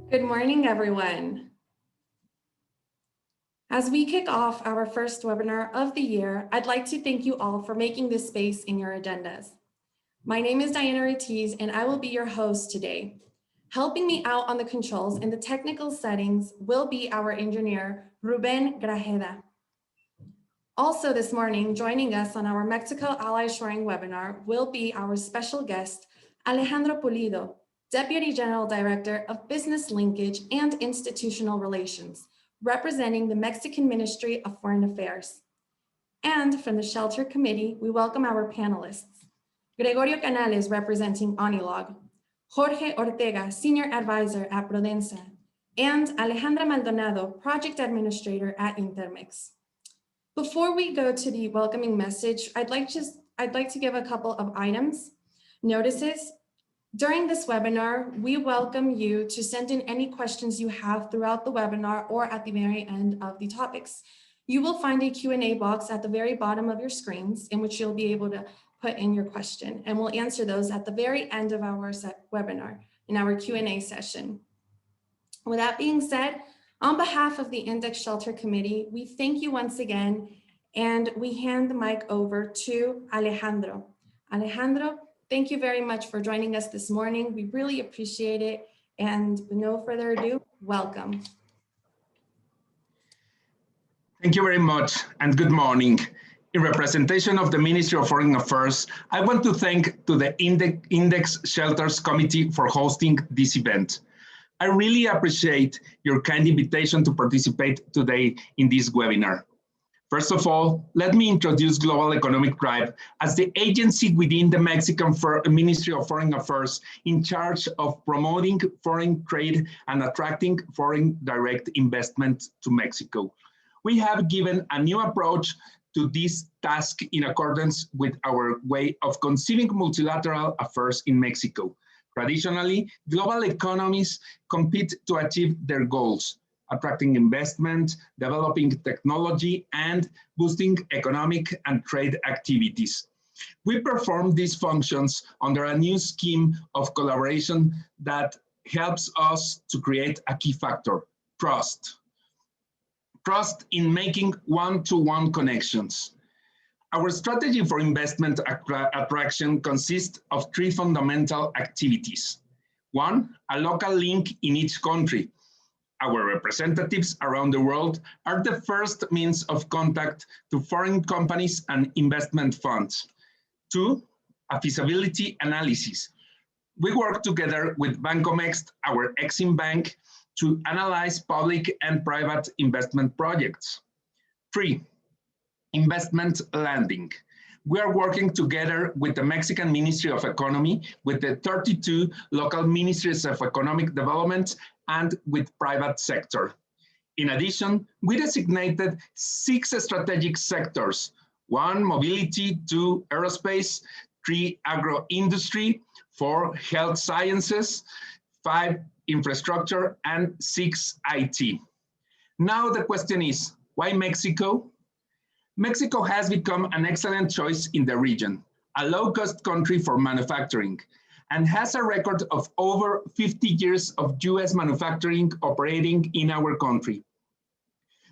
Good morning, everyone. As we kick off our first webinar of the year, I'd like to thank you all for making this space in your agendas. My name is Diana Ortiz, and I will be your host today. Helping me out on the controls and the technical settings will be our engineer, Ruben Grajeda. Also this morning, joining us on our Mexico Ally Shoring webinar will be our special guest, Alejandro Pulido, Deputy General Director of Business Linkage and Institutional Relations, representing the Mexican Ministry of Foreign Affairs. And from the Shelter Committee, we welcome our panelists, Gregorio Canales, representing Onilog, Jorge Ortega, Senior Advisor at Prudenza, and Alejandra Maldonado, Project Administrator at Intermex. Before we go to the welcoming message, I'd like to give a couple of notices. During this webinar, we welcome you to send in any questions you have throughout the webinar or at the very end of the topics. You will find a Q&A box at the very bottom of your screens in which you'll be able to put in your question, and we'll answer those at the very end of our webinar in our Q&A session. With that being said, on behalf of the Index Shelter Committee, we thank you once again, and we hand the mic over to Alejandro. Alejandro, thank you very much for joining us this morning. We really appreciate it. And with no further ado, welcome. Thank you very much, and good morning. In representation of the Ministry of Foreign Affairs, I want to thank the Index Shelters Committee for hosting this event. I really appreciate your kind invitation to participate today in this webinar. First of all, let me introduce Global Economic Drive as the agency within the Mexican Ministry of Foreign Affairs in charge of promoting foreign trade and attracting foreign direct investment to Mexico. We have given a new approach to this task in accordance with our way of conceiving multilateral affairs in Mexico. Traditionally, global economies compete to achieve their goals, attracting investment, developing technology, and boosting economic and trade activities. We perform these functions under a new scheme of collaboration that helps us to create a key factor: trust. Trust in making one-to-one connections. Our strategy for investment attraction consists of three fundamental activities. One, a local link in each country. Our representatives around the world are the first means of contact to foreign companies and investment funds. Two, a feasibility analysis. We work together with Bancomext, our Exim Bank, to analyze public and private investment projects. Three, investment landing. We are working together with the Mexican Ministry of Economy, with the 32 local ministries of economic development, and with private sector. In addition, we designated 6 strategic sectors: 1, mobility; 2, aerospace; 3, agro-industry; 4, health sciences; 5, infrastructure; and 6, IT. Now the question is, why Mexico? Mexico has become an excellent choice in the region, a low-cost country for manufacturing, and has a record of over 50 years of US manufacturing operating in our country.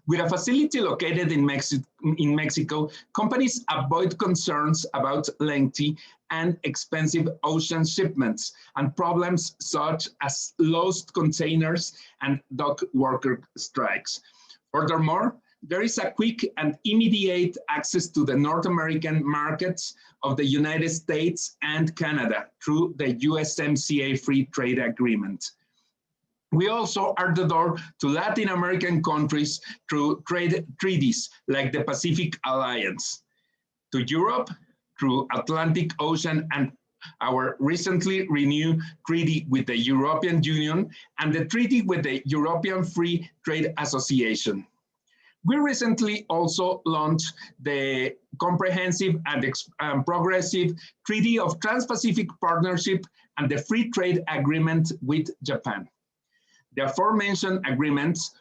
With a facility located in Mexico, companies avoid concerns about lengthy and expensive ocean shipments and problems such as lost containers and dock worker strikes. Furthermore, there is a quick and immediate access to the North American markets of the United States and Canada through the USMCA Free Trade Agreement. We also are the door to Latin American countries through trade treaties like the Pacific Alliance, to Europe through Atlantic Ocean and our recently renewed treaty with the European Union and the treaty with the European Free Trade Association. We recently also launched the comprehensive and progressive Treaty of Trans-Pacific Partnership and the Free Trade Agreement with Japan. The aforementioned agreements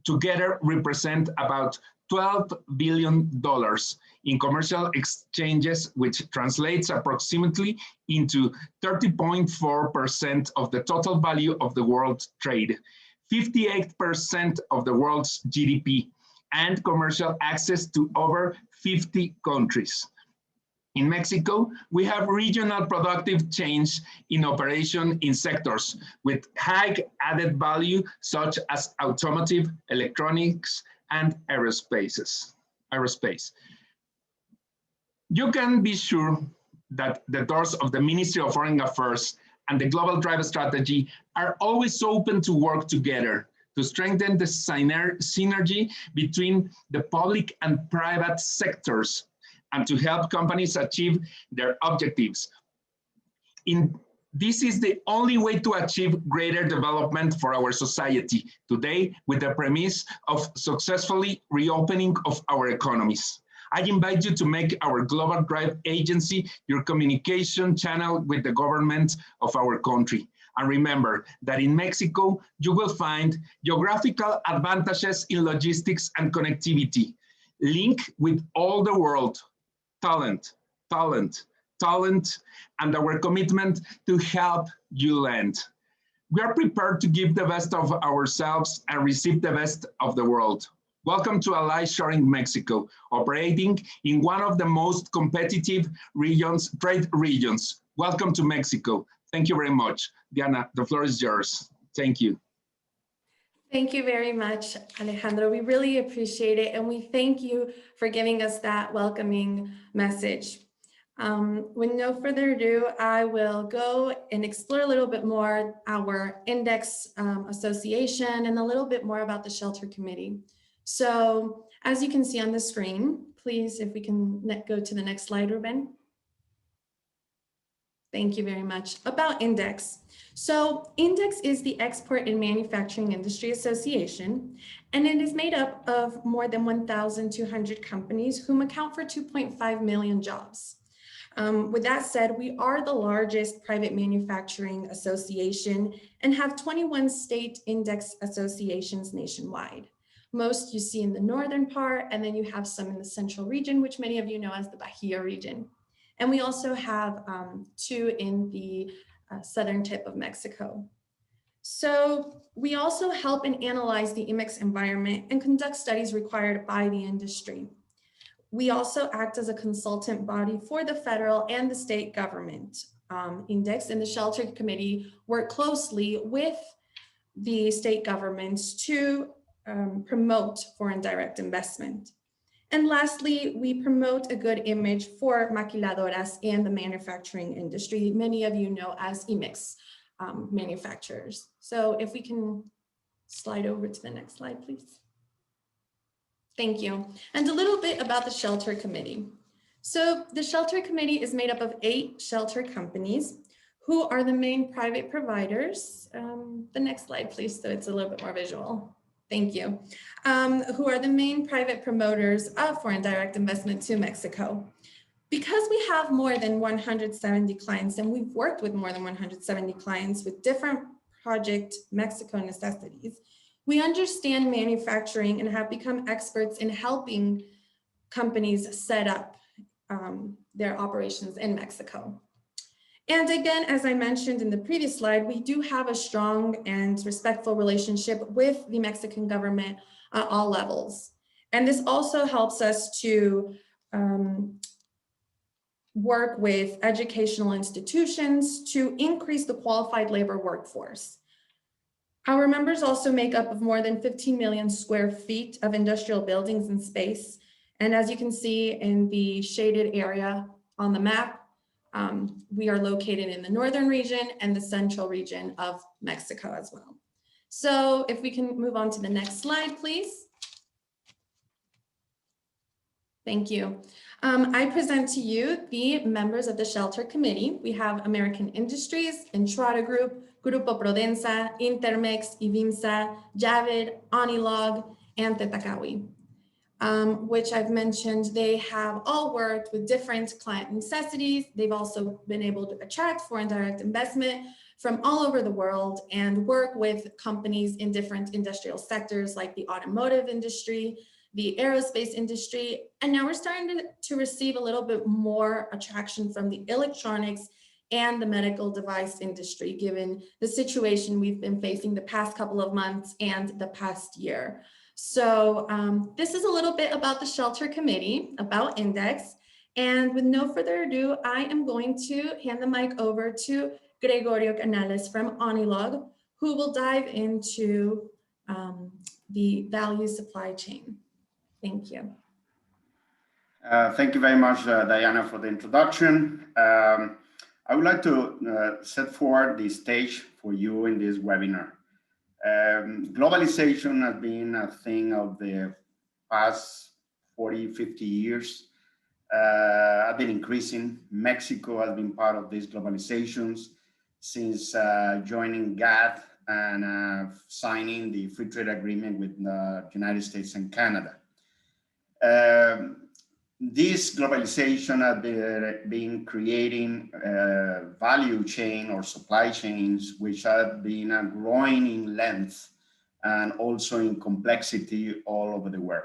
together represent about $12 billion in commercial exchanges, which translates approximately into 30.4% of the total value of the world trade, 58% of the world's GDP, and commercial access to over 50 countries. In Mexico, we have regional productive chains in operation in sectors with high added value, such as automotive, electronics, and aerospace. You can be sure that the doors of the Ministry of Foreign Affairs and the Global Drive Strategy are always open to work together to strengthen the synergy between the public and private sectors and to help companies achieve their objectives. This is the only way to achieve greater development for our society today, with the premise of successfully reopening of our economies. I invite you to make our Global Drive Agency your communication channel with the government of our country. And remember that in Mexico, you will find geographical advantages in logistics and connectivity, link with all the world, talent, and our commitment to help you land. We are prepared to give the best of ourselves and receive the best of the world. Welcome to Ally Shoring Mexico, operating in one of the most competitive trade regions. Welcome to Mexico. Thank you very much. Diana, the floor is yours. Thank you. Thank you very much, Alejandro. We really appreciate it, and we thank you for giving us that welcoming message. With no further ado, I will go and explore a little bit more our Index Association and a little bit more about the Shelter Committee. So, as you can see on the screen, please, if we can go to the next slide, Ruben. Thank you very much. About Index. So Index is the Export and Manufacturing Industry Association, and it is made up of more than 1,200 companies whom account for 2.5 million jobs. With that said, we are the largest private manufacturing association and have 21 state index associations nationwide. Most you see in the northern part, and then you have some in the central region, which many of you know as the Bahia region. And we also have 2 in the southern tip of Mexico. So we also help and analyze the IMEX environment and conduct studies required by the industry. We also act as a consultant body for the federal and the state government. Index and the Shelter Committee work closely with the state governments to promote foreign direct investment. And lastly, we promote a good image for maquiladoras and the manufacturing industry. Many of you know as IMEX manufacturers. So if we can slide over to the next slide, please. Thank you. And a little bit about the Shelter Committee. So the Shelter Committee is made up of 8 shelter companies who are the main private providers. The next slide, please, so it's a little bit more visual. Thank you. Who are the main private promoters of foreign direct investment to Mexico. Because we have more than 170 clients, and we've worked with more than 170 clients with different project Mexico necessities, we understand manufacturing and have become experts in helping companies set up their operations in Mexico. And again, as I mentioned in the previous slide, we do have a strong and respectful relationship with the Mexican government at all levels. And this also helps us to work with educational institutions to increase the qualified labor workforce. Our members also make up of more than 15 million square feet of industrial buildings and space. And as you can see in the shaded area on the map, we are located in the northern region and the central region of Mexico as well. So if we can move on to the next slide, please. Thank you. I present to you the members of the Shelter Committee. We have American Industries, Entrada Group, Grupo Prodensa, Intermex, Ivimsa, Javid, Anilog, and Tetakawi, which I've mentioned. They have all worked with different client necessities. They've also been able to attract foreign direct investment from all over the world and work with companies in different industrial sectors like the automotive industry, the aerospace industry, and now we're starting to receive a little bit more attraction from the electronics and the medical device industry, given the situation we've been facing the past couple of months and the past year. So this is a little bit about the Shelter Committee, about Index, and with no further ado, I am going to hand the mic over to Gregorio Canales from Anilog, who will dive into the value supply chain. Thank you. Thank you very much, Diana, for the introduction. I would like to set forward the stage for you in this webinar. Globalization has been a thing of the past 40, 50 years. Have been increasing. Mexico has been part of these globalizations since joining GATT and signing the free trade agreement with the United States and Canada. This globalization has been creating value chain or supply chains which have been growing in length and also in complexity all over the world.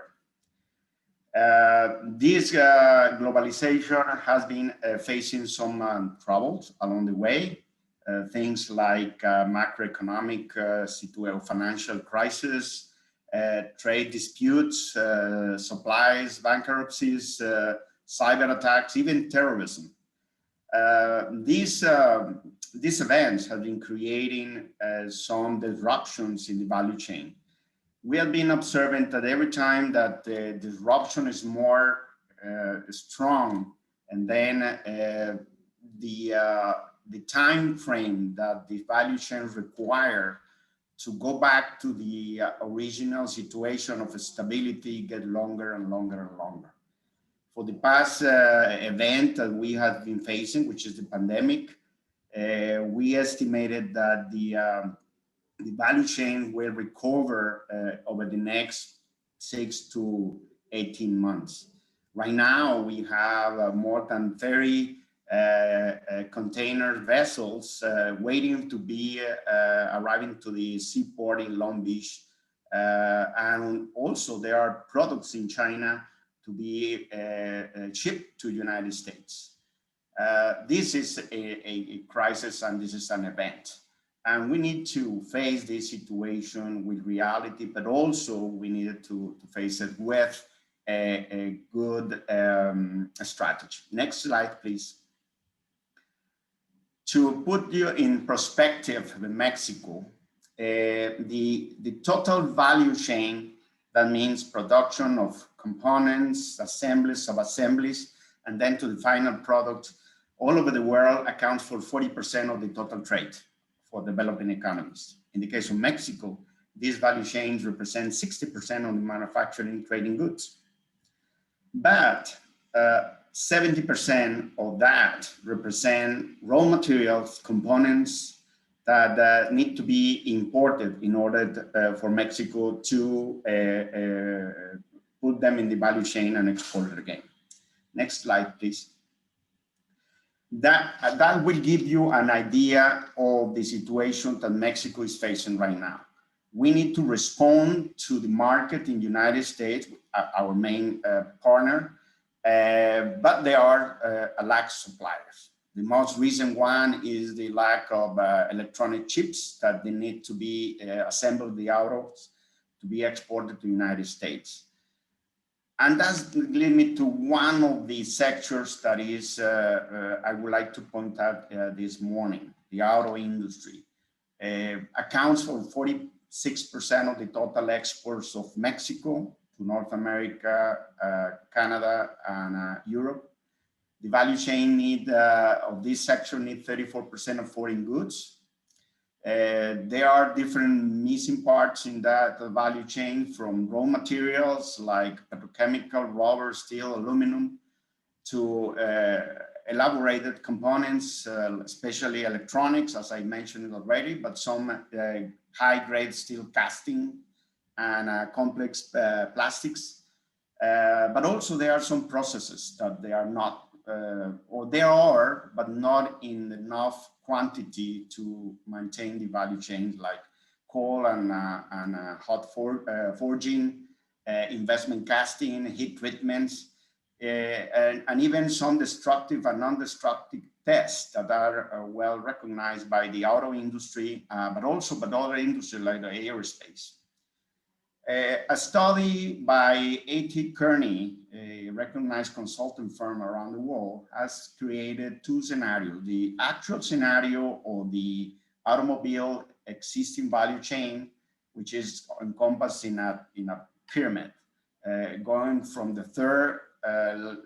This globalization has been facing some troubles along the way, things like macroeconomic financial crisis, trade disputes, supplies, bankruptcies, cyber attacks, even terrorism. These events have been creating some disruptions in the value chain. We have been observing that every time that the disruption is more strong, and then the time frame that the value chains require to go back to the original situation of stability get longer and longer and longer. For the past event that we have been facing, which is the pandemic, we estimated that the value chain will recover over the next 6 to 18 months. Right now, we have more than 30 container vessels waiting to be arriving to the seaport in Long Beach. And also there are products in China to be shipped to the United States. This is a crisis and this is an event. And we need to face this situation with reality, but also we needed to face it with a good strategy. Next slide, please. To put you in perspective with Mexico, the total value chain, that means production of components, assemblies, sub-assemblies, and then to the final product, all over the world accounts for 40% of the total trade for developing economies. In the case of Mexico, these value chains represent 60% of the manufacturing trading goods. But 70% of that represent raw materials, components that need to be imported in order for Mexico to put them in the value chain and export it again. Next slide, please. That will give you an idea of the situation that Mexico is facing right now. We need to respond to the market in the United States, our main partner, but there are a lack of suppliers. The most recent one is the lack of electronic chips that they need to be assembled, the autos, to be exported to the United States. And that's lead me to one of the sectors that is, I would like to point out this morning, the auto industry. Accounts for 46% of the total exports of Mexico to North America, Canada, and Europe. The value chain need of this sector need 34% of foreign goods. There are different missing parts in that value chain, from raw materials like petrochemical, rubber, steel, aluminum, to elaborated components, especially electronics, as I mentioned already, but some high-grade steel casting and complex plastics. But also there are some processes that they are not, or there are, but not in enough quantity to maintain the value chain, like coal and hot forging, investment casting, heat treatments, and even some destructive and non-destructive tests that are well recognized by the auto industry, but also by other industries like the aerospace. A study by A.T. Kearney, a recognized consulting firm around the world, has created two scenarios: the actual scenario of the automobile existing value chain, which is encompassed in a pyramid, going from the third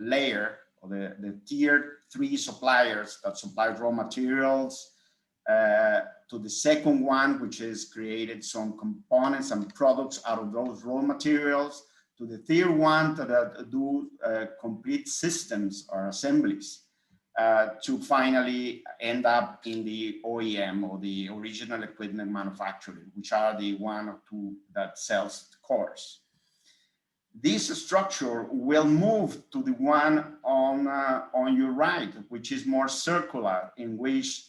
layer, or the tier 3 suppliers that supply raw materials, to the second one, which is created some components and products out of those raw materials, to the third one that do complete systems or assemblies, to finally end up in the OEM, or the original equipment manufacturing, which are the one or two that sells the cars. This structure will move to the one on your right, which is more circular, in which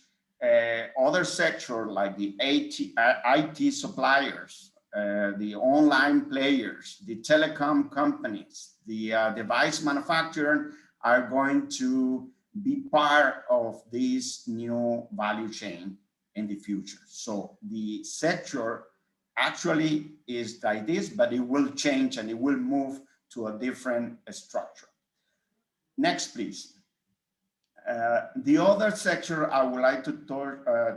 other sectors like the IT suppliers, the online players, the telecom companies, the device manufacturer are going to be part of this new value chain in the future. So the sector actually is like this, but it will change and it will move to a different structure. Next, please. The other sector I would like to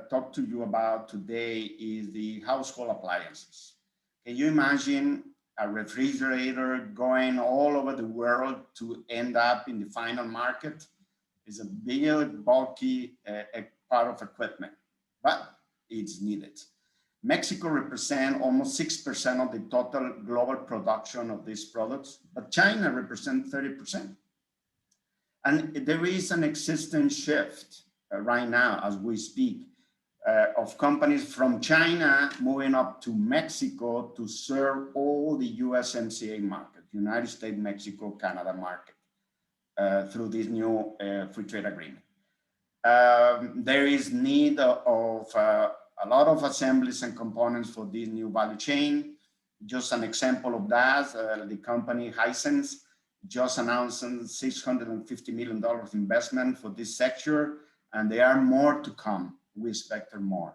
talk to you about today is the household appliances. Can you imagine a refrigerator going all over the world to end up in the final market? It's a big, bulky part of equipment, but it's needed. Mexico represents almost 6% of the total global production of these products, but China represents 30%. And there is an existing shift right now as we speak of companies from China moving up to Mexico to serve all the USMCA market, United States, Mexico, Canada market, through this new free trade agreement. There is need of a lot of assemblies and components for this new value chain. Just an example of that, the company Hisense just announced $650 million investment for this sector, and there are more to come. We expect more.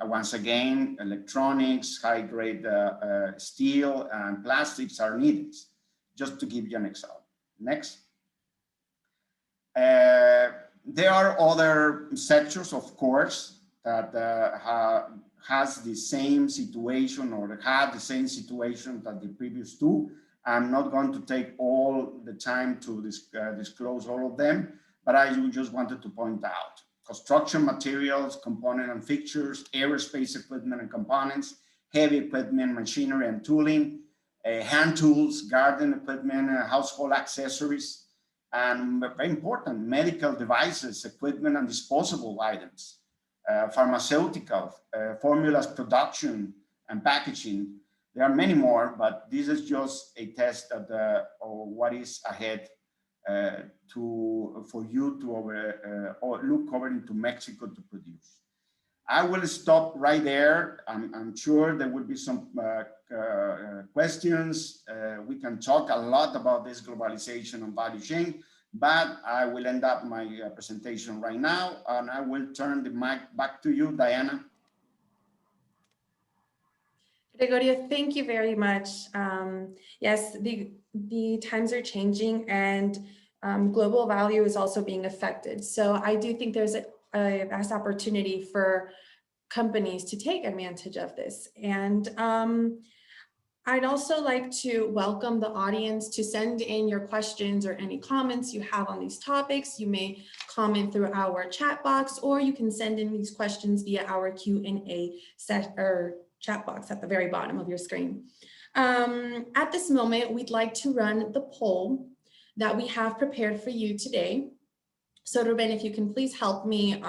Once again, electronics, high-grade steel and plastics are needed, just to give you an example. Next. There are other sectors, of course, that has the same situation, or had the same situation that the previous two. I'm not going to take all the time to disclose all of them, but I just wanted to point out: construction materials, component and fixtures, aerospace equipment and components, heavy equipment, machinery and tooling, hand tools, garden equipment, household accessories, and very important, medical devices, equipment and disposable items, pharmaceutical, formulas production and packaging. There are many more, but this is just a test of what is ahead for you to look over into Mexico to produce. I will stop right there. I'm sure there will be some questions. We can talk a lot about this globalization and value chain, but I will end up my presentation right now, and I will turn the mic back to you, Diana. Gregorio, thank you very much. Yes, the times are changing, and global value is also being affected. So I do think there's a vast opportunity for companies to take advantage of this. And I'd also like to welcome the audience to send in your questions or any comments you have on these topics. You may comment through our chat box, or you can send in these questions via our Q&A chat box at the very bottom of your screen. At this moment, we'd like to run the poll that we have prepared for you today. So Ruben, if you can please help me,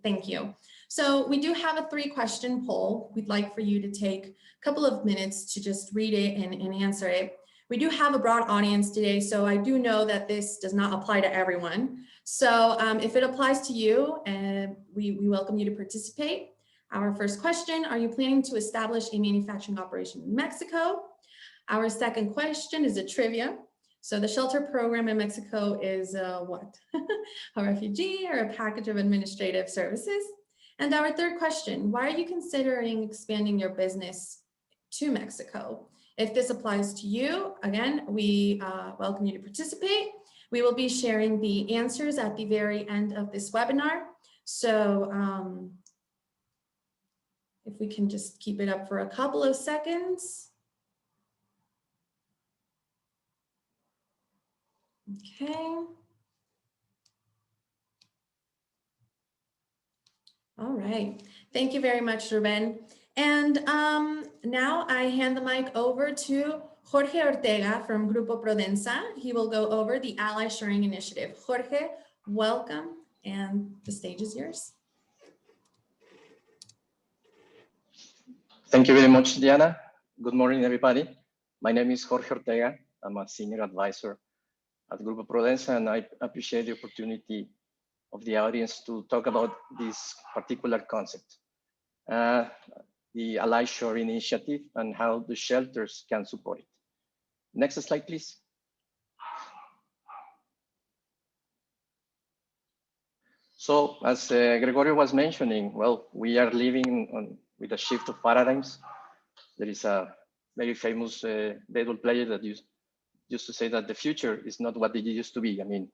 thank you. So we do have a 3-question poll. We'd like for you to take a couple of minutes to just read it and answer it. We do have a broad audience today, so I do know that this does not apply to everyone. So if it applies to you, we welcome you to participate. Our first question, are you planning to establish a manufacturing operation in Mexico? Our second question is a trivia. So the shelter program in Mexico is what? A refugee or a package of administrative services? And our third question, why are you considering expanding your business to Mexico? If this applies to you, again, we welcome you to participate. We will be sharing the answers at the very end of this webinar. So if we can just keep it up for a couple of seconds. Okay. All right. Thank you very much, Ruben. And now I hand the mic over to Jorge Ortega from Grupo Prodensa. He will go over the Ally Shoring Initiative. Jorge, welcome, and the stage is yours. Thank you very much, Diana. Good morning, everybody. My name is Jorge Ortega. I'm a senior advisor at Grupo Prodensa, and I appreciate the opportunity of the audience to talk about this particular concept, the Ally Shoring Initiative, and how the shelters can support it. Next slide, please. So as Gregorio was mentioning, well, we are living with a shift of paradigms. There is a very famous baseball player that used to say that the future is not what it used to be. I mean,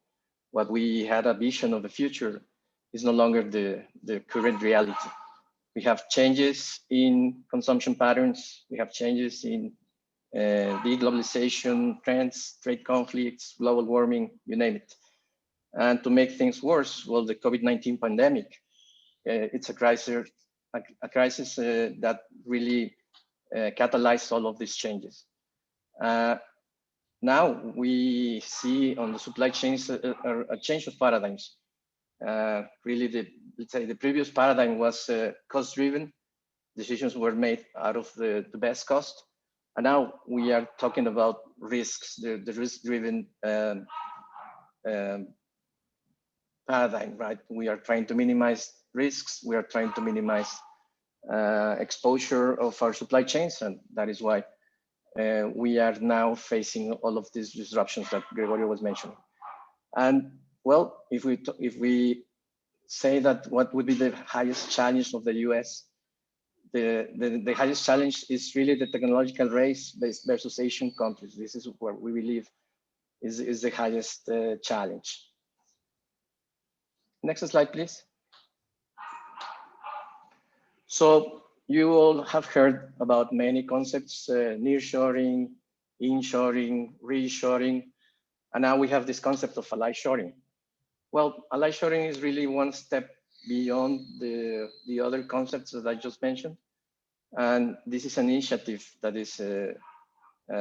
what we had a vision of the future is no longer the current reality. We have changes in consumption patterns. We have changes in deglobalization trends, trade conflicts, global warming, you name it. And to make things worse, well, the COVID-19 pandemic, it's a crisis that really catalyzed all of these changes. Now we see on the supply chains a change of paradigms. Really, let's say the previous paradigm was cost-driven. Decisions were made out of the best cost. And now we are talking about risks, the risk-driven paradigm, right? We are trying to minimize risks. We are trying to minimize exposure of our supply chains. And that is why we are now facing all of these disruptions that Gregorio was mentioning. And well, if we say that what would be the highest challenge of the US, the highest challenge is really the technological race versus Asian countries. This is where we believe is the highest challenge. Next slide, please. So you all have heard about many concepts, nearshoring, inshoring, reshoring, and now we have this concept of ally shoring. Well, ally shoring is really one step beyond the other concepts that I just mentioned. And this is an initiative that is a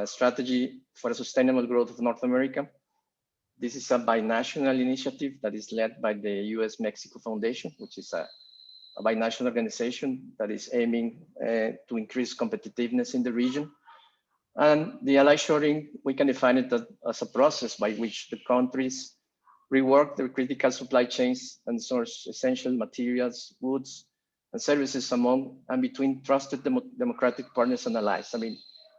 strategy for a sustainable growth of North America. This is a binational initiative that is led by the US-Mexico Foundation, which is a binational organization that is aiming to increase competitiveness in the region. And the ally shoring, we can define it as a process by which the countries rework their critical supply chains and source essential materials, goods, and services among and between trusted democratic partners and allies. I mean,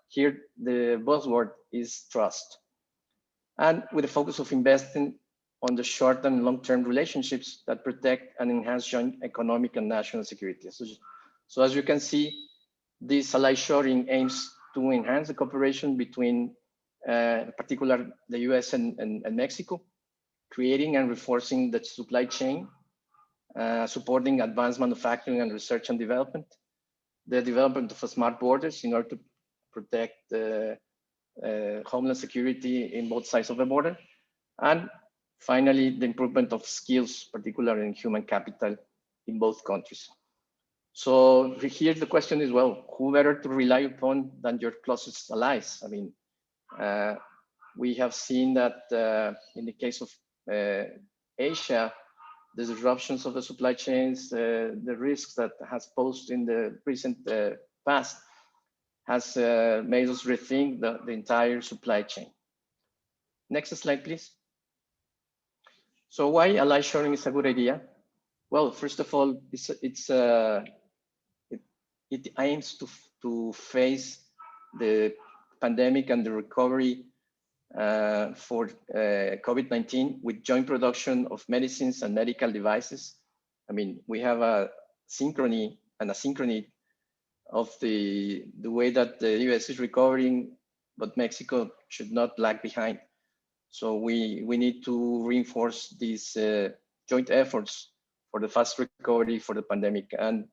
here the buzzword is trust. And with the focus of investing on the short and long-term relationships that protect and enhance joint economic and national security. So as you can see, this ally shoring aims to enhance the cooperation between, in particular, the US and Mexico, creating and reinforcing the supply chain, supporting advanced manufacturing and research and development, the development of smart borders in order to protect homeland security in both sides of the border, and finally, the improvement of skills, particularly in human capital in both countries. So here the question is, well, who better to rely upon than your closest allies? I mean, we have seen that in the case of Asia, the disruptions of the supply chains, the risks that has posed in the recent past has made us rethink the entire supply chain. Next slide, please. So why ally shoring is a good idea? Well, first of all, it aims to face the pandemic and the recovery for COVID-19 with joint production of medicines and medical devices. I mean, we have a synchrony and asynchrony of the way that the US is recovering, but Mexico should not lag behind. So we need to reinforce these joint efforts for the fast recovery for the pandemic and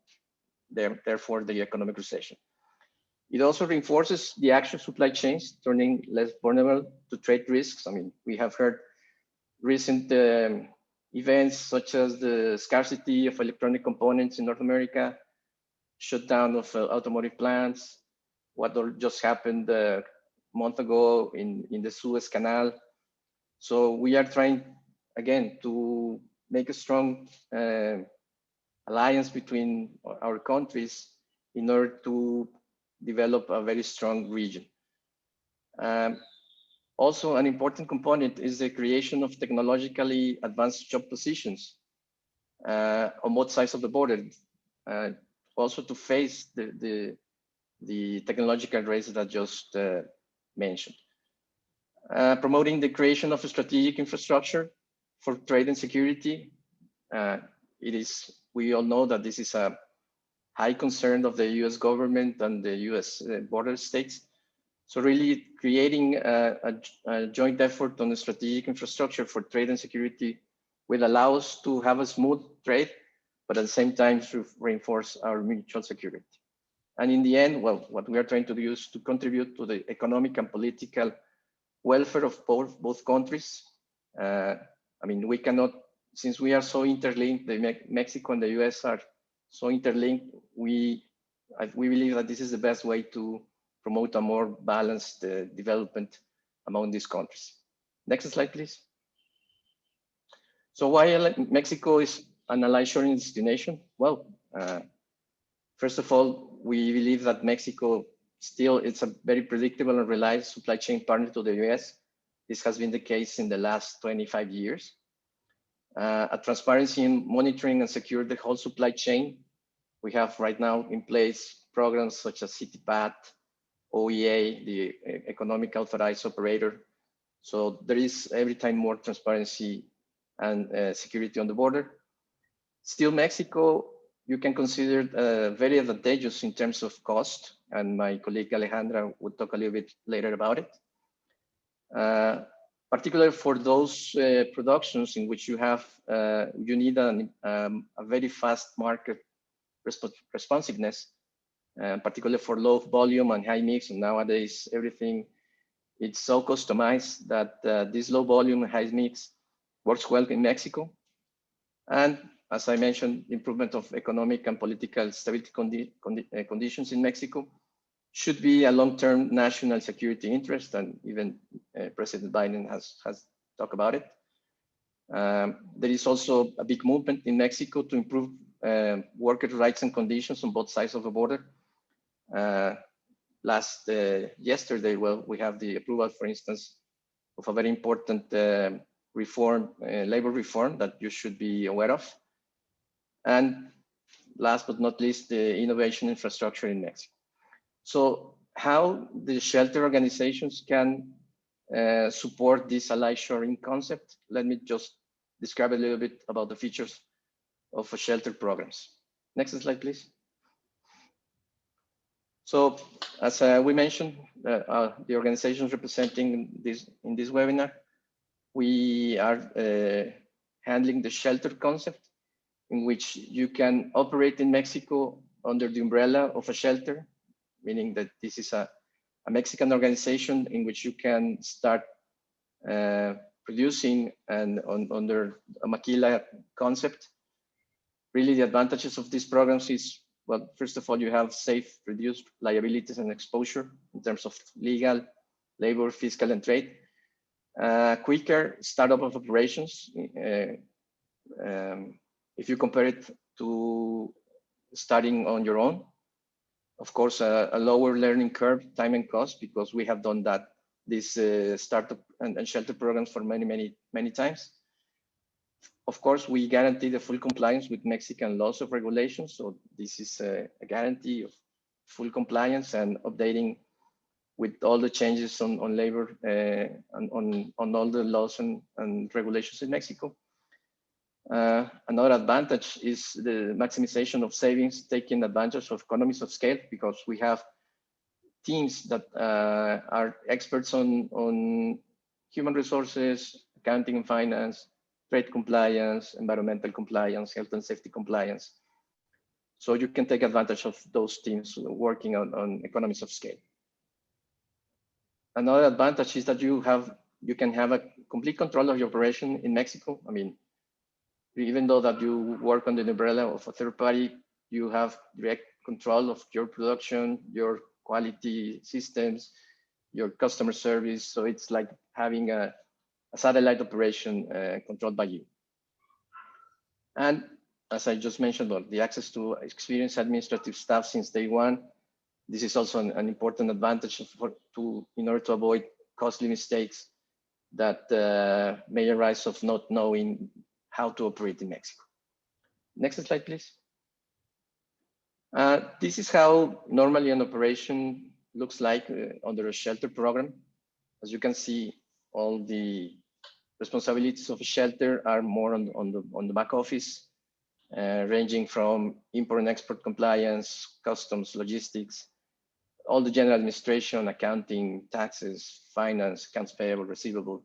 therefore the economic recession. It also reinforces the actual supply chains, turning less vulnerable to trade risks. I mean, we have heard recent events such as the scarcity of electronic components in North America, shutdown of automotive plants, what just happened a month ago in the Suez Canal. So we are trying, again, to make a strong alliance between our countries in order to develop a very strong region. Also, an important component is the creation of technologically advanced job positions on both sides of the border, also to face the technological race that I just mentioned. Promoting the creation of a strategic infrastructure for trade and security. We all know that this is a high concern of the US government and the US border states. So really creating a joint effort on the strategic infrastructure for trade and security will allow us to have a smooth trade, but at the same time to reinforce our mutual security. And in the end, well, what we are trying to do is to contribute to the economic and political welfare of both countries. I mean, we cannot, since we are so interlinked, Mexico and the US are so interlinked, we believe that this is the best way to promote a more balanced development among these countries. Next slide, please. So why Mexico is an ally shoring destination? Well, first of all, we believe that Mexico still it's a very predictable and reliable supply chain partner to the US. This has been the case in the last 25 years. A transparency in monitoring and secure the whole supply chain. We have right now in place programs such as CITIPAT, OEA, the economic authorized operator. So there is every time more transparency and security on the border. Still, Mexico, you can consider very advantageous in terms of cost, and my colleague Alejandra will talk a little bit later about it. Particularly for those productions in which you have you need a very fast market responsiveness, particularly for low volume and high mix. And nowadays, everything it's so customized that this low volume and high mix works well in Mexico. And as I mentioned, improvement of economic and political stability conditions in Mexico should be a long-term national security interest, and even President Biden has talked about it. There is also a big movement in Mexico to improve worker rights and conditions on both sides of the border. Yesterday, well, we have the approval, for instance, of a very important reform, labor reform that you should be aware of. And last but not least, the innovation infrastructure in Mexico. So how the shelter organizations can support this ally shoring concept? Let me just describe a little bit about the features of a shelter programs. Next slide, please. So as we mentioned, the organizations representing this in this webinar, we are handling the shelter concept, in which you can operate in Mexico under the umbrella of a shelter, meaning that this is a Mexican organization in which you can start producing and under a maquila concept. Really, the advantages of these programs is, well, first of all, you have safe, reduced liabilities and exposure in terms of legal, labor, fiscal, and trade. Quicker startup of operations. If you compare it to starting on your own, of course, a lower learning curve, time and cost, because we have done that, these startup and shelter programs for many times. Of course, we guarantee the full compliance with Mexican laws of regulations. So this is a guarantee of full compliance and updating with all the changes on labor, on all the laws and regulations in Mexico. Another advantage is the maximization of savings, taking advantage of economies of scale, because we have teams that are experts on human resources, accounting and finance, trade compliance, environmental compliance, health and safety compliance. So you can take advantage of those teams working on economies of scale. Another advantage is that you can have a complete control of your operation in Mexico. I mean, even though that you work under the umbrella of a third party, you have direct control of your production, your quality systems, your customer service. So it's like having a satellite operation controlled by you. And as I just mentioned, the access to experienced administrative staff since day one. This is also an important advantage in order to avoid costly mistakes that may arise of not knowing how to operate in Mexico. Next slide, please. This is how normally an operation looks like under a shelter program. As you can see, all the responsibilities of a shelter are more on the back office, ranging from import and export compliance, customs, logistics, all the general administration, accounting, taxes, finance, accounts payable, receivable,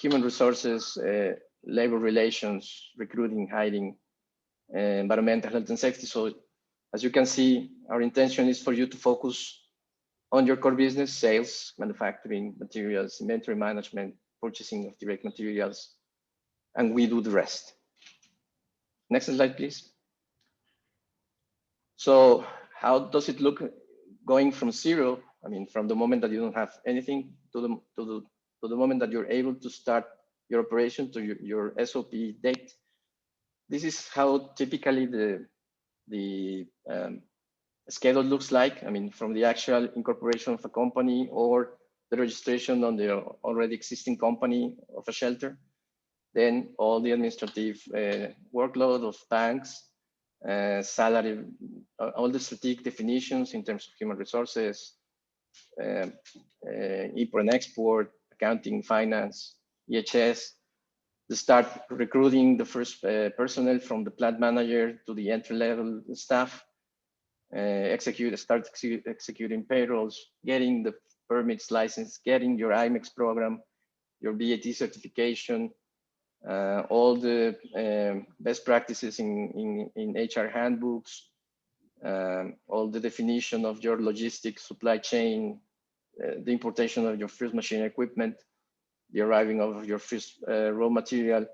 human resources, labor relations, recruiting, hiring, environmental health and safety. So as you can see, our intention is for you to focus on your core business, sales, manufacturing, materials, inventory management, purchasing of direct materials, and we do the rest. Next slide, please. So how does it look going from zero? I mean, from the moment that you don't have anything to the moment that you're able to start your operation to your SOP date. This is how typically the schedule looks like. I mean, from the actual incorporation of a company or the registration on the already existing company of a shelter, then all the administrative workload of banks, salary, all the strategic definitions in terms of human resources, import and export, accounting, finance, EHS, to start recruiting the first personnel from the plant manager to the entry-level staff, start executing payrolls, getting the permits license, getting your IMEX program, your VAT certification, all the best practices in HR handbooks, all the definition of your logistics supply chain, the importation of your first machine equipment, the arriving of your first raw material,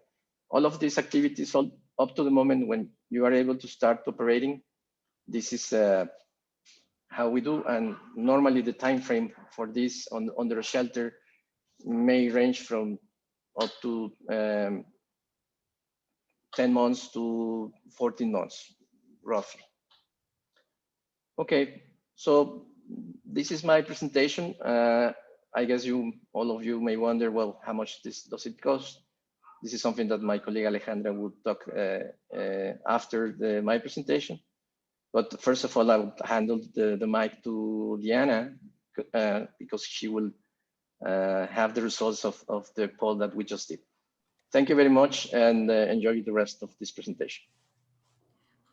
all of these activities up to the moment when you are able to start operating. This is how we do, and normally the time frame for this under a shelter may range from up to 10 months to 14 months, roughly. Okay, so this is my presentation. I guess all of you may wonder, well, how much does it cost? This is something that my colleague Alejandra would talk after my presentation. But first of all, I would handle the mic to Diana because she will have the results of the poll that we just did. Thank you very much and enjoy the rest of this presentation.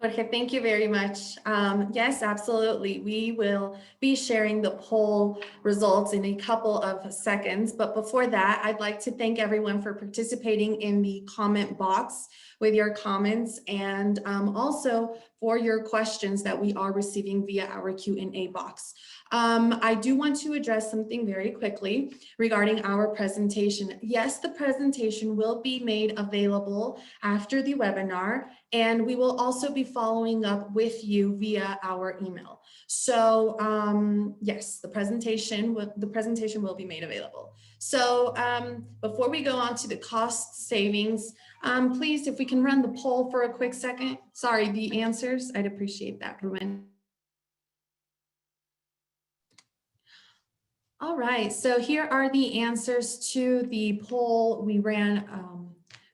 Jorge, thank you very much. Yes, absolutely. We will be sharing the poll results in a couple of seconds. But before that, I'd like to thank everyone for participating in the comment box with your comments and also for your questions that we are receiving via our Q&A box. I do want to address something very quickly regarding our presentation. Yes, the presentation will be made available after the webinar, and we will also be following up with you via our email. So yes, the presentation will be made available. So before we go on to the cost savings, please, if we can run the poll for a quick second. Sorry, the answers, I'd appreciate that, Ruben. All right, so here are the answers to the poll we ran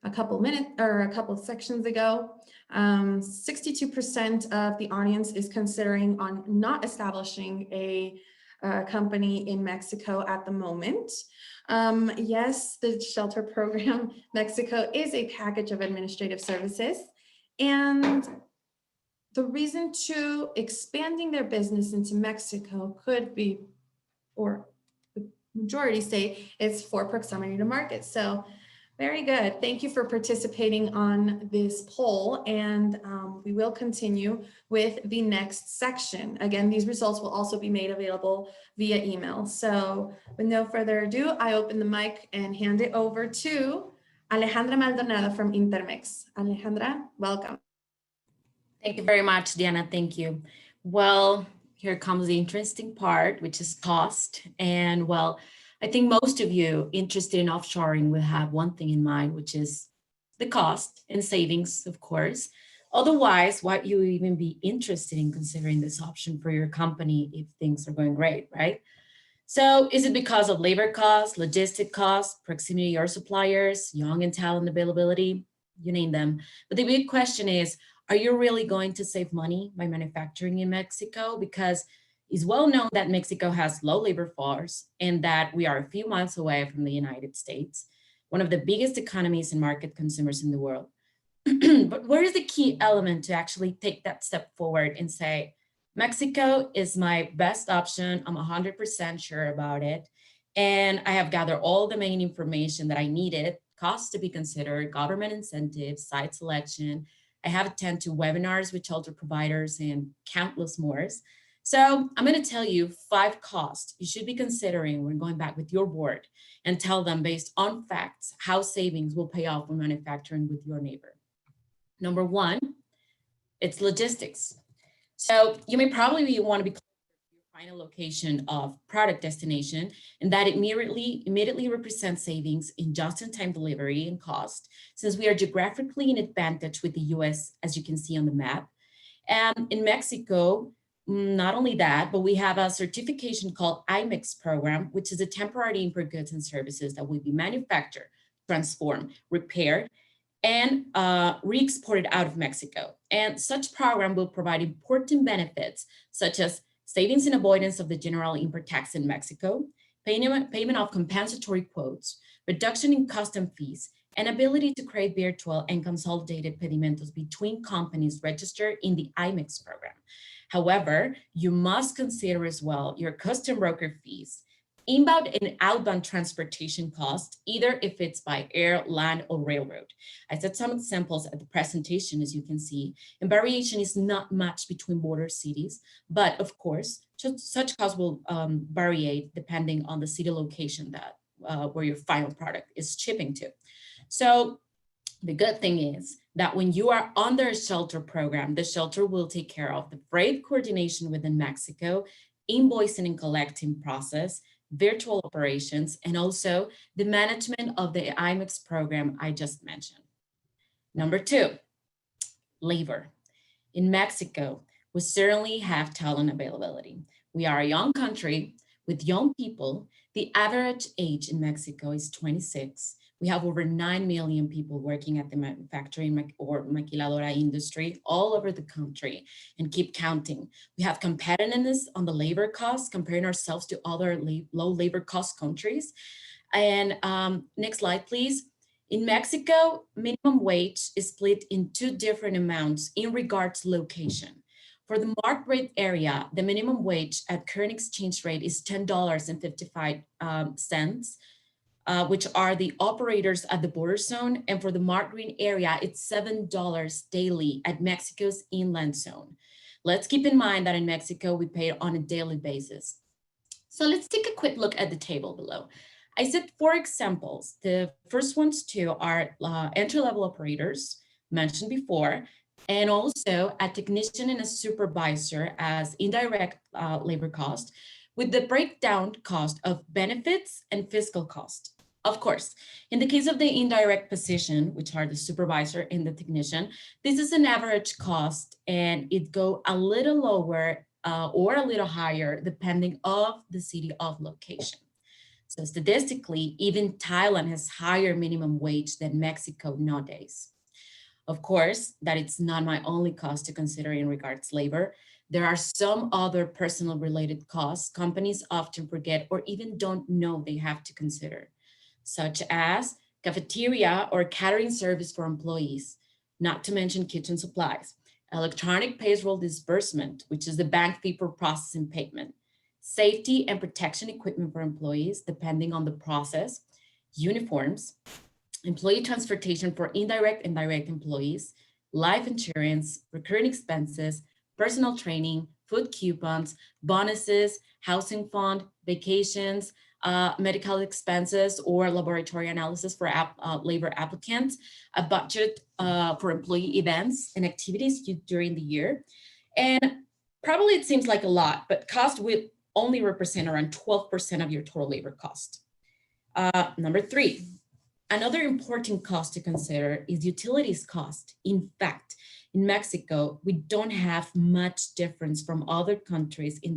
a couple sections ago. 62% of the audience is considering on not establishing a company in Mexico at the moment. Yes, the shelter program Mexico is a package of administrative services, and the reason to expanding their business into Mexico could be, or the majority say, it's for proximity to market. So very good. Thank you for participating on this poll, and we will continue with the next section. Again, these results will also be made available via email. So with no further ado, I open the mic and hand it over to Alejandra Maldonado from Intermex. Alejandra, welcome. Thank you very much, Diana. Thank you. Well, here comes the interesting part, which is cost. And well, I think most of you interested in offshoring will have one thing in mind, which is the cost and savings, of course. Otherwise, why you even be interested in considering this option for your company if things are going great, right? So is it because of labor costs, logistic costs, proximity to your suppliers, young and talent availability, you name them. But the big question is, are you really going to save money by manufacturing in Mexico? Because it's well known that Mexico has low labor force and that we are a few miles away from the United States, one of the biggest economies and market consumers in the world. But where is the key element to actually take that step forward and say, Mexico is my best option. I'm 100% sure about it. And I have gathered all the main information that I needed, costs to be considered, government incentives, site selection. I have attended to webinars with shelter providers and countless more. So I'm going to tell you 5 costs you should be considering when going back with your board and tell them based on facts how savings will pay off when manufacturing with your neighbor. Number 1, it's logistics. So you may probably want to be close to your final location of product destination, and that immediately represents savings in just-in-time delivery and cost, since we are geographically in advantage with the US, as you can see on the map. And in Mexico, not only that, but we have a certification called IMEX program, which is a temporary import goods and services that will be manufactured, transformed, repaired, and re-exported out of Mexico. And such program will provide important benefits, such as savings and avoidance of the general import tax in Mexico, payment of compensatory quotes, reduction in custom fees, and ability to create virtual and consolidated pedimentos between companies registered in the IMEX program. However, you must consider as well your custom broker fees, inbound and outbound transportation costs, either if it's by air, land, or railroad. I set some examples at the presentation, as you can see, and variation is not much between border cities, but of course, such costs will vary depending on the city location that where your final product is shipping to. So the good thing is that when you are under a shelter program, the shelter will take care of the freight coordination within Mexico, invoicing and collecting process, virtual operations, and also the management of the IMEX program I just mentioned. Number 2, labor. In Mexico, we certainly have talent availability. We are a young country with young people. The average age in Mexico is 26, We have over 9 million people working at the manufacturing or maquiladora industry all over the country, and keep counting. We have competitiveness on the labor costs, comparing ourselves to other low labor cost countries. And next slide, please. In Mexico, minimum wage is split in two different amounts in regards to location. For the market rate area, the minimum wage at current exchange rate is $10.55, which are the operators at the border zone. And for the marked green area, it's $7 daily at Mexico's inland zone. Let's keep in mind that in Mexico, we pay on a daily basis. So let's take a quick look at the table below. I said 4 examples. The first ones two are entry-level operators mentioned before, and also a technician and a supervisor as indirect labor cost, with the breakdown cost of benefits and fiscal cost. Of course, in the case of the indirect position, which are the supervisor and the technician, this is an average cost, and it go a little lower or a little higher depending of the city of location. So statistically, even Thailand has higher minimum wage than Mexico nowadays. Of course, that it's not my only cost to consider in regards to labor. There are some other personal related costs companies often forget or even don't know they have to consider, such as cafeteria or catering service for employees, not to mention kitchen supplies, electronic payroll disbursement, which is the bank fee for processing payment, safety and protection equipment for employees, depending on the process, uniforms, employee transportation for indirect and direct employees, life insurance, recurring expenses, personal training, food coupons, bonuses, housing fund, vacations, medical expenses or laboratory analysis for labor applicants, a budget for employee events and activities during the year. And probably it seems like a lot, but cost will only represent around 12% of your total labor cost. Number 3, another important cost to consider is utilities cost. In fact, in Mexico, we don't have much difference from other countries in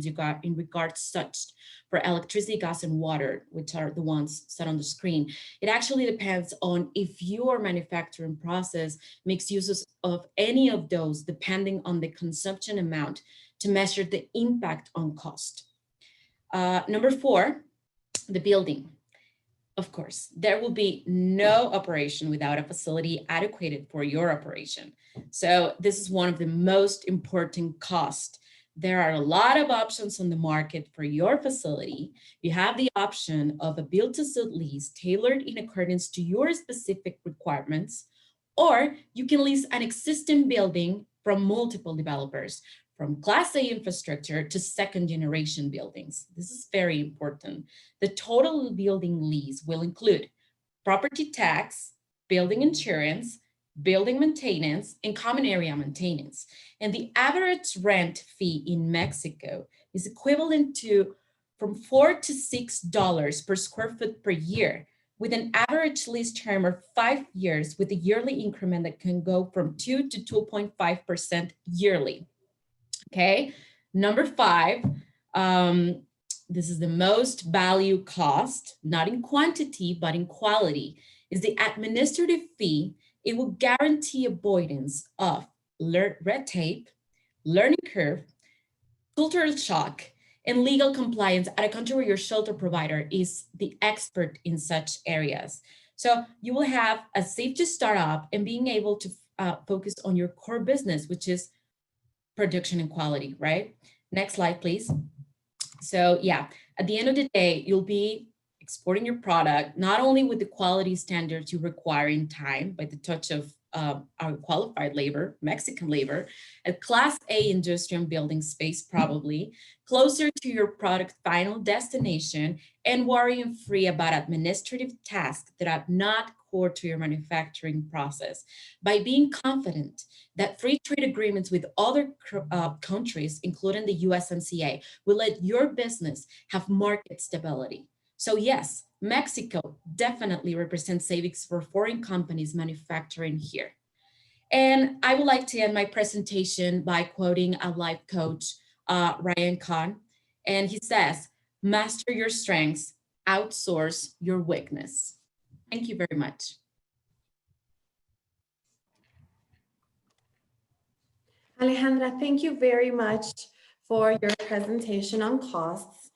regards such for electricity, gas, and water, which are the ones set on the screen. It actually depends on if your manufacturing process makes use of any of those, depending on the consumption amount, to measure the impact on cost. Number 4, the building. Of course, there will be no operation without a facility adequate for your operation. So this is one of the most important costs. There are a lot of options on the market for your facility. You have the option of a build-to-suit lease tailored in accordance to your specific requirements, or you can lease an existing building from multiple developers, from Class A infrastructure to second-generation buildings. This is very important. The total building lease will include property tax, building insurance, building maintenance, and common area maintenance. And the average rent fee in Mexico is equivalent to from $4 to $6 per square foot per year, with an average lease term of 5 years, with a yearly increment that can go from 2 to 2.5% yearly. Okay, number 5, this is the most value cost, not in quantity, but in quality, is the administrative fee. It will guarantee avoidance of red tape, learning curve, cultural shock, and legal compliance at a country where your shelter provider is the expert in such areas. So you will have a safety startup and being able to focus on your core business, which is production and quality, right? Next slide, please. So yeah, at the end of the day, you'll be exporting your product, not only with the quality standards you require in time by the touch of our qualified labor, Mexican labor, a Class A industrial building space, probably closer to your product final destination, and worrying free about administrative tasks that are not core to your manufacturing process, by being confident that free trade agreements with other countries, including the USMCA, will let your business have market stability. So yes, Mexico definitely represents savings for foreign companies manufacturing here. And I would like to end my presentation by quoting a life coach, Ryan Kahn, and he says, master your strengths, outsource your weakness. Thank you very much. Alejandra, thank you very much for your presentation on costs.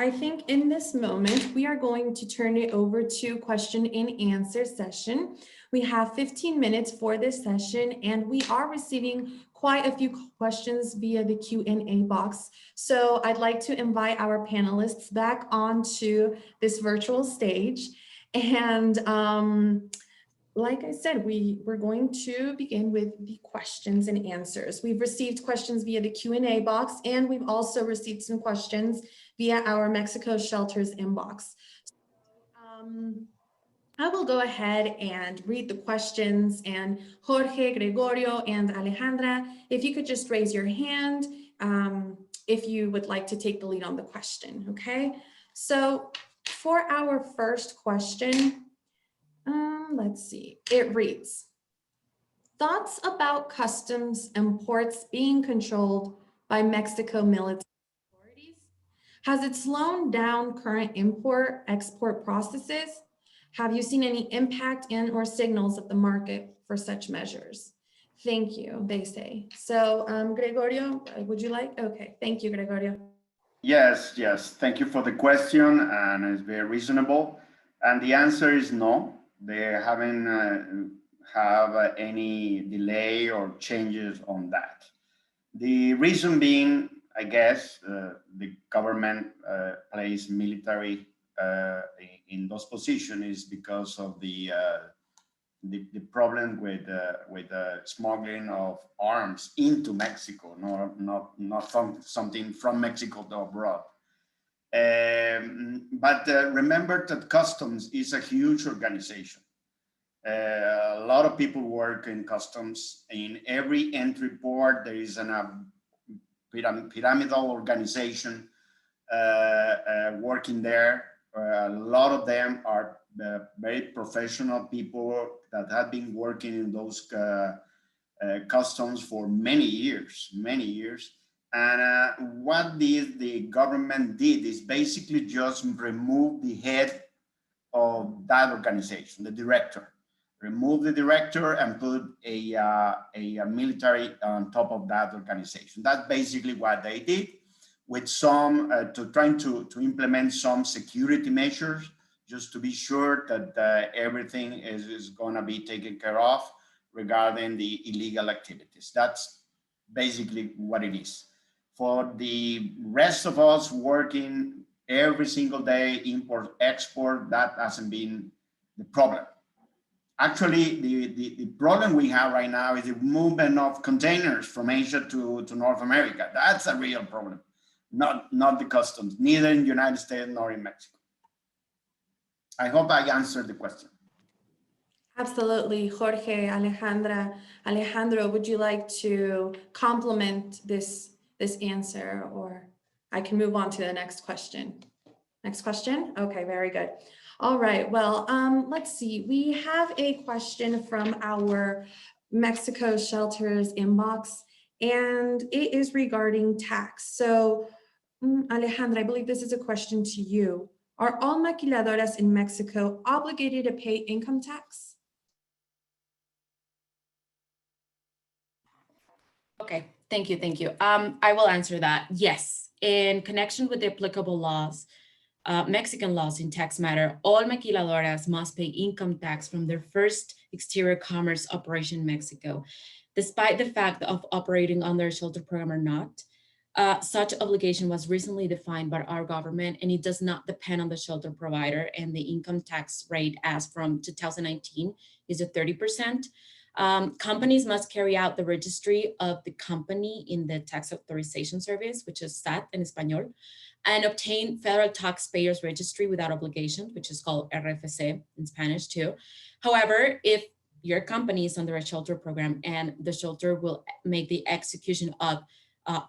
I think in this moment, we are going to turn it over to question and answer session. We have 15 minutes for this session, and we are receiving quite a few questions via the Q&A box. So I'd like to invite our panelists back onto this virtual stage. And like I said, we're going to begin with the questions and answers. We've received questions via the Q&A box, and we've also received some questions via our Mexico Shelters inbox. I will go ahead and read the questions, and Jorge, Gregorio, and Alejandra, if you could just raise your hand if you would like to take the lead on the question, okay? So for our first question, let's see, it reads, thoughts about customs and ports being controlled by Mexico military authorities? Has it slowed down current import-export processes? Have you seen any impact and or signals of the market for such measures? Thank you, they say. So Gregorio, would you like? Okay, thank you, Gregorio. Yes, thank you for the question, and it's very reasonable. And the answer is no. They haven't have any delay or changes on that. The reason being, I guess, the government plays military in those positions is because of the problem with smuggling of arms into Mexico, not something from Mexico to abroad. But remember that customs is a huge organization. A lot of people work in customs. In every entry port, there is a pyramidal organization working there. A lot of them are very professional people that have been working in those customs for many years. And what the government did is basically just remove the head of that organization, the director. Remove the director and put a military on top of that organization. That's basically what they did, with some trying to implement some security measures, just to be sure that everything is going to be taken care of regarding the illegal activities. That's basically what it is. For the rest of us working every single day, import, export, that hasn't been the problem. Actually, the problem we have right now is the movement of containers from Asia to North America. That's a real problem, not the customs, neither in the United States nor in Mexico. I hope I answered the question. Absolutely, Jorge, Alejandra. Alejandro, would you like to complement this answer, or I can move on to the next question? Next question? Okay, very good. All right, well, let's see. We have a question from our Mexico Shelters inbox, and it is regarding tax. So, Alejandra, I believe this is a question to you. Are all maquiladoras in Mexico obligated to pay income tax? Okay, thank you. I will answer that. Yes, in connection with the applicable laws, Mexican laws in tax matter, all maquiladoras must pay income tax from their first exterior commerce operation in Mexico, despite the fact of operating under a shelter program or not. Such obligation was recently defined by our government, and it does not depend on the shelter provider, and the income tax rate as from 2019 is at 30%. Companies must carry out the registry of the company in the tax authorization service, which is SAT in Espanol, and obtain federal taxpayers registry without obligation, which is called RFC in Spanish too. However, if your company is under a shelter program and the shelter will make the execution of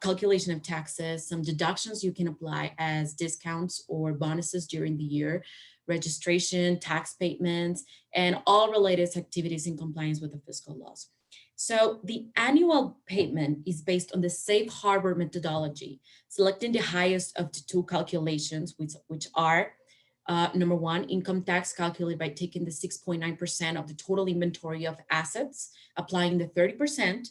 calculation of taxes, some deductions you can apply as discounts or bonuses during the year, registration, tax payments, and all related activities in compliance with the fiscal laws. So the annual payment is based on the safe harbor methodology, selecting the highest of the two calculations, which are Number one, income tax calculated by taking the 6.9% of the total inventory of assets, applying the 30%.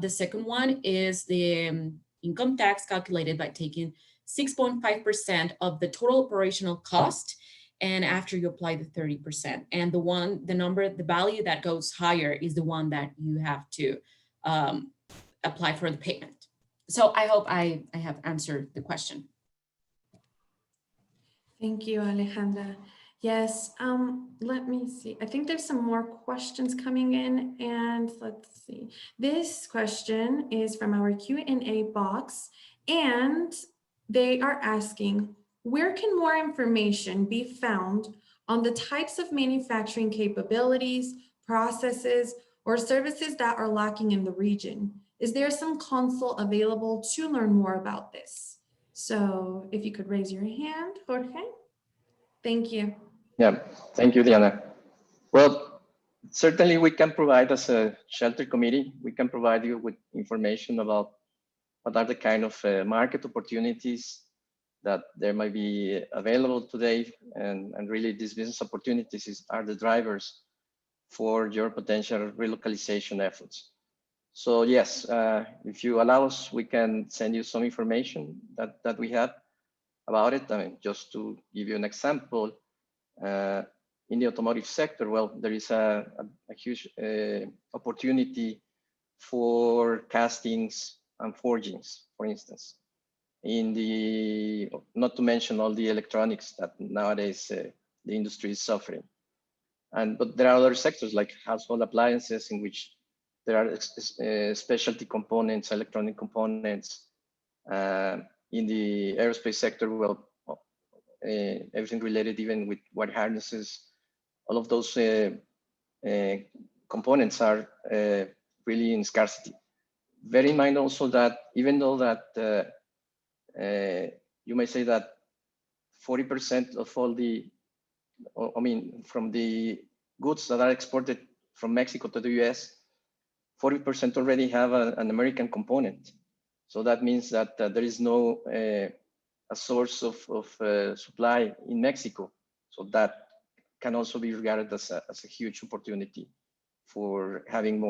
The second one is the income tax calculated by taking 6.5% of the total operational cost, and after you apply the 30%. And the value that goes higher is the one that you have to apply for the payment. So I hope I have answered the question. Thank you, Alejandra. Yes, let me see. I think there's some more questions coming in, and let's see. This question is from our Q&A box, and they are asking, where can more information be found on the types of manufacturing capabilities, processes, or services that are lacking in the region? Is there some console available to learn more about this? So if you could raise your hand, Jorge. Thank you. Yeah, thank you, Diana. Well, certainly we can provide, as a shelter committee, we can provide you with information about what are the kind of market opportunities that there might be available today. And really these business opportunities are the drivers for your potential relocalization efforts. So yes, if you allow us, we can send you some information that we have about it. I mean, just to give you an example, in the automotive sector, well, there is a huge opportunity for castings and forgings, for instance. Not to mention all the electronics that nowadays the industry is suffering. But there are other sectors like household appliances in which there are specialty components, electronic components. In the aerospace sector, well, everything related even with wire harnesses, all of those components are really in scarcity. Bear in mind also that even though that you may say that 40% of all from the goods that are exported from Mexico to the US, 40% already have an American component. So that means that there is no a source of supply in Mexico. So that can also be regarded as a huge opportunity for having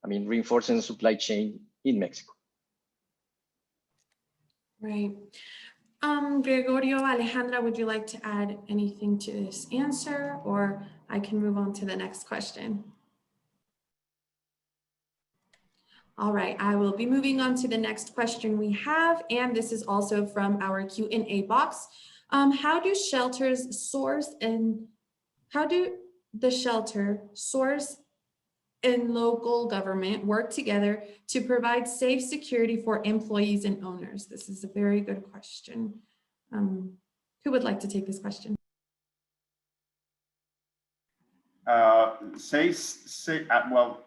reinforcing the supply chain in Mexico. Right. Gregorio, Alejandra, would you like to add anything to this answer, or I can move on to the next question? All right, I will be moving on to the next question we have, and this is also from our Q&A box. How do the shelter source and local government work together to provide safe security for employees and owners? This is a very good question. Who would like to take this question? Well,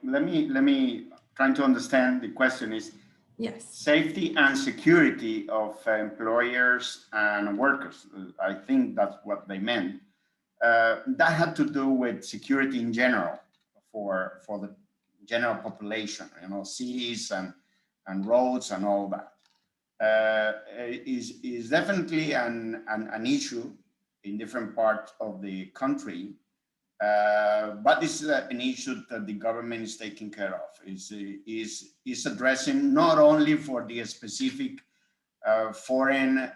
let me trying to understand the question is, yes, safety and security of employers and workers. I think that's what they meant. That had to do with security in general for the general population, cities and roads and all that. Is definitely an issue in different parts of the country. But this is an issue that the government is taking care of. Is addressing not only for the specific foreign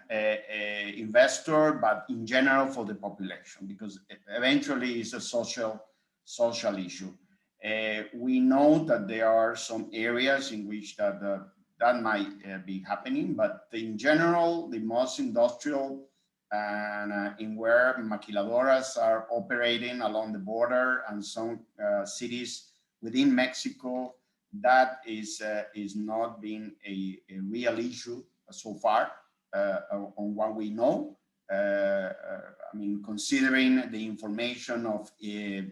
investor, but in general for the population, because eventually it's a social issue. We know that there are some areas in which that might be happening, but in general, the most industrial and in where maquiladoras are operating along the border and some cities within Mexico, that is not being a real issue so far on what we know. Considering the information of the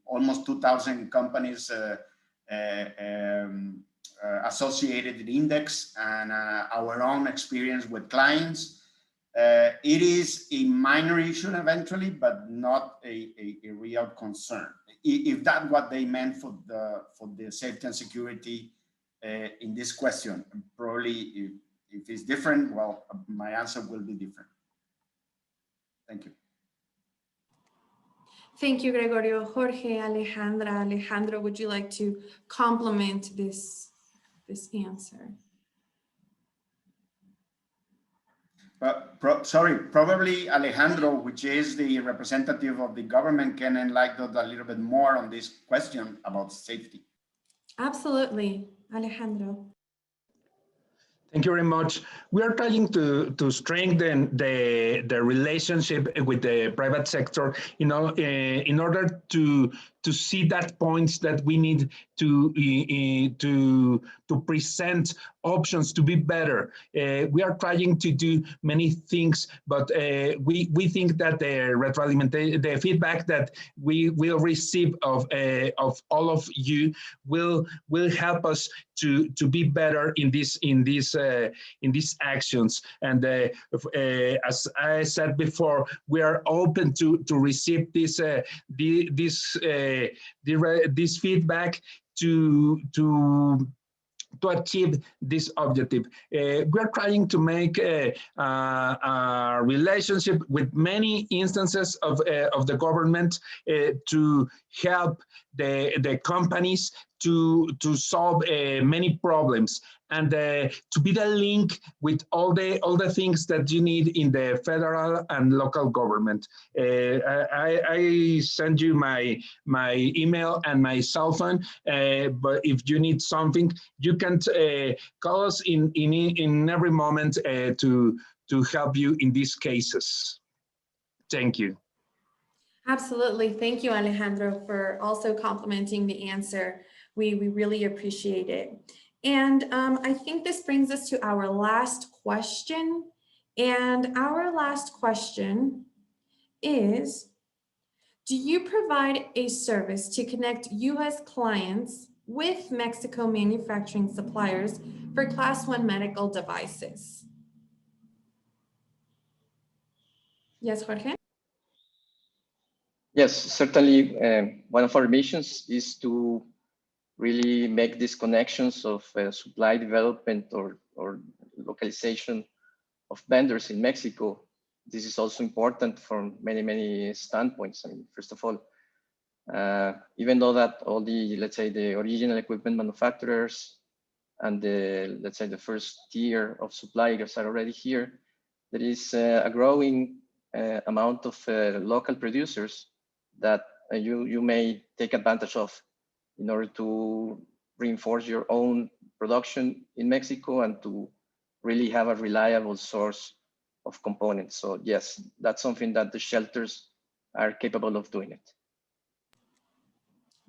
almost 2,000 companies associated with Index and our own experience with clients, it is a minor issue eventually, but not a real concern. If that's what they meant for the safety and security in this question, probably if it's different, well, my answer will be different. Thank you. Thank you, Gregorio. Jorge, Alejandro, would you like to complement this answer? Sorry, probably Alejandro, which is the representative of the government, can enlighten us a little bit more on this question about safety. Absolutely, Alejandro. Thank you very much. We are trying to strengthen the relationship with the private sector, you know, in order to see that points that we need to present options to be better. We are trying to do many things, but we think that the retroalimentation, the feedback that we will receive of all of you will help us to be better in these actions. And as I said before, we are open to receive this feedback to achieve this objective. We're trying to make a relationship with many instances of the government to help the companies to solve many problems, and to be the link with all the things that you need in the federal and local government. I send you my email and my cell phone, but if you need something, you can call us in every moment to help you in these cases. Thank you. Absolutely. Thank you, Alejandro, for also complimenting the answer. We really appreciate it. And I think this brings us to our last question. And our last question is, do you provide a service to connect U.S. clients with Mexico manufacturing suppliers for Class 1 medical devices? Yes, Jorge? Yes, certainly. One of our missions is to really make these connections of supply development or localization of vendors in Mexico. This is also important from many standpoints. I mean, first of all, even though that all the, let's say, the original equipment manufacturers and the, let's say, the first tier of suppliers are already here, there is a growing amount of local producers that you may take advantage of in order to reinforce your own production in Mexico and to really have a reliable source of components. So yes, that's something that the shelters are capable of doing it.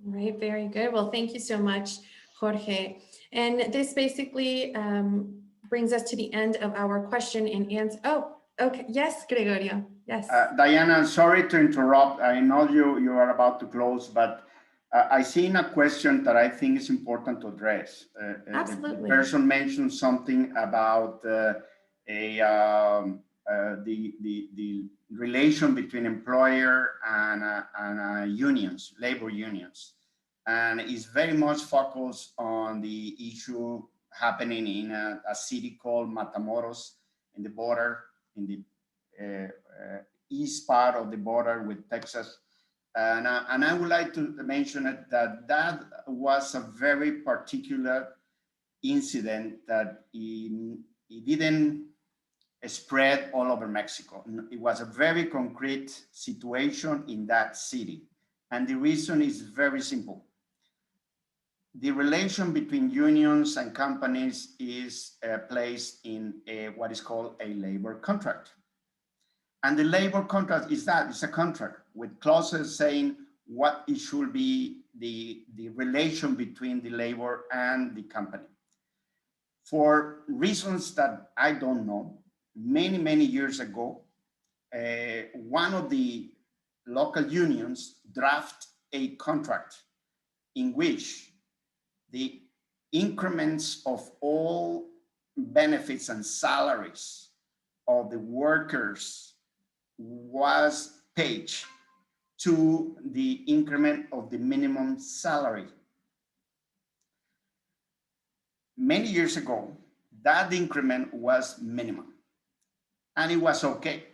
All right, very good. Well, thank you so much, Jorge. And this basically brings us to the end of our question and answer. Oh, okay. Yes, Gregorio. Yes. Diana, sorry to interrupt. I know you are about to close, but I seen a question that I think is important to address. Absolutely. The person mentioned something about the relation between employer and unions, labor unions, and is very much focused on the issue happening in a city called Matamoros in the border, in the east part of the border with Texas. And I would like to mention it that was a very particular incident that it didn't spread all over Mexico. It was a very concrete situation in that city. And the reason is very simple. The relation between unions and companies is placed in what is called a labor contract. And the labor contract is that, it's a contract with clauses saying what it should be the relation between the labor and the company. For reasons that I don't know, many years ago, one of the local unions drafted a contract in which the increments of all benefits and salaries of the workers was paid to the increment of the minimum salary. Many years ago, that increment was minimum and it was okay.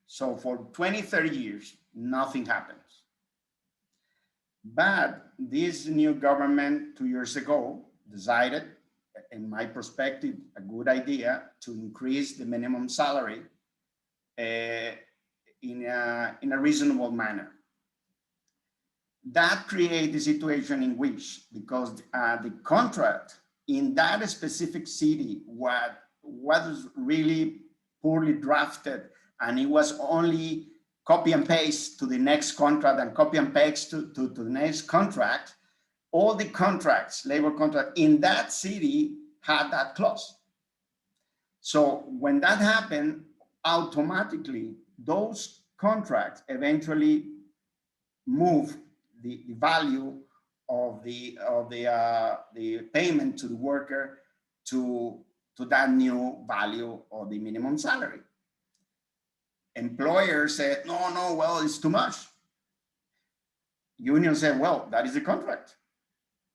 So for 20, 30 years, nothing happens. But this new government 2 years ago decided, in my perspective, a good idea to increase the minimum salary in a reasonable manner. That created a situation in which, because the contract in that specific city was really poorly drafted, and it was only copy and paste to the next contract and copy and paste to the next contract, all the contracts, labor contract in that city had that clause. So when that happened, automatically those contracts eventually move the value of the payment to the worker to that new value of the minimum salary. Employer said, no, well, it's too much. Union said, well, that is the contract.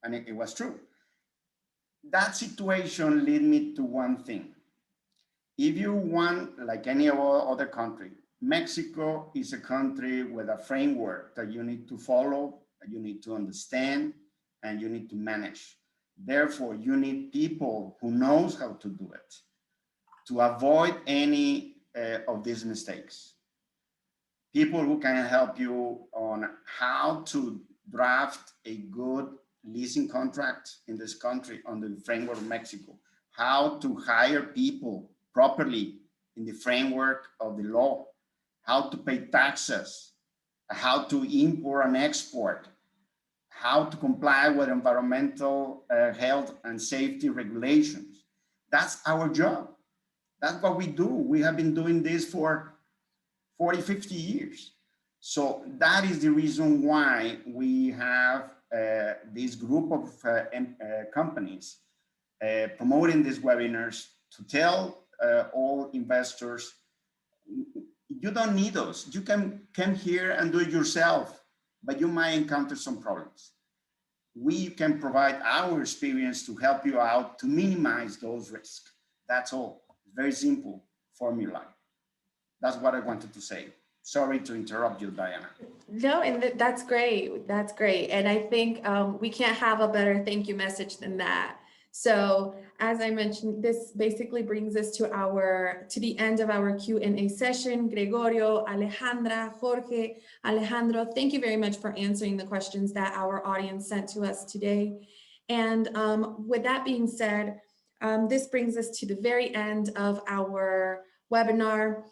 And it was true. That situation led me to one thing. If you want, like any other country, Mexico is a country with a framework that you need to follow, you need to understand, and you need to manage. Therefore, you need people who knows how to do it to avoid any of these mistakes. People who can help you on how to draft a good leasing contract in this country under the framework of Mexico, how to hire people properly in the framework of the law, how to pay taxes, how to import and export, how to comply with environmental health and safety regulations. That's our job. That's what we do. We have been doing this for 40, 50 years. So that is the reason why we have this group of companies promoting these webinars to tell all investors, you don't need us. You can come here and do it yourself, but you might encounter some problems. We can provide our experience to help you out to minimize those risks. That's all. Very simple formula. That's what I wanted to say. Sorry to interrupt you, Diana. No, and that's great. That's great. And I think we can't have a better thank you message than that. So as I mentioned, this basically brings us to the end of our Q&A session. Gregorio, Alejandra, Jorge, Alejandro, thank you very much for answering the questions that our audience sent to us today. And with that being said, this brings us to the very end of our webinar.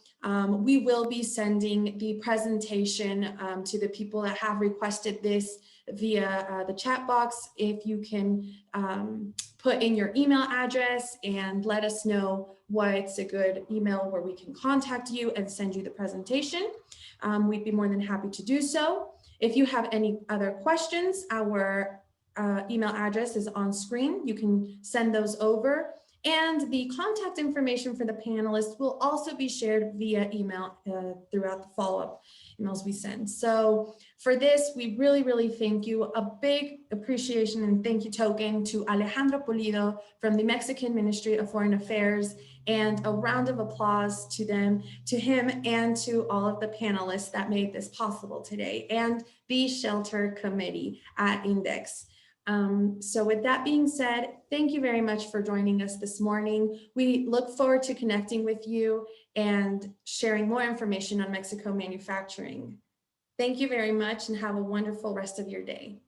We will be sending the presentation to the people that have requested this via the chat box. If you can put in your email address and let us know what's a good email where we can contact you and send you the presentation, we'd be more than happy to do so. If you have any other questions, our email address is on screen. You can send those over. And the contact information for the panelists will also be shared via email throughout the follow-up emails we send. So for this, we really, really thank you. A big appreciation and thank you token to Alejandro Pulido from the Mexican Ministry of Foreign Affairs, and a round of applause to him and to all of the panelists that made this possible today, and the Shelter Committee at Index. So with that being said, thank you very much for joining us this morning. We look forward to connecting with you and sharing more information on Mexico manufacturing. Thank you very much and have a wonderful rest of your day.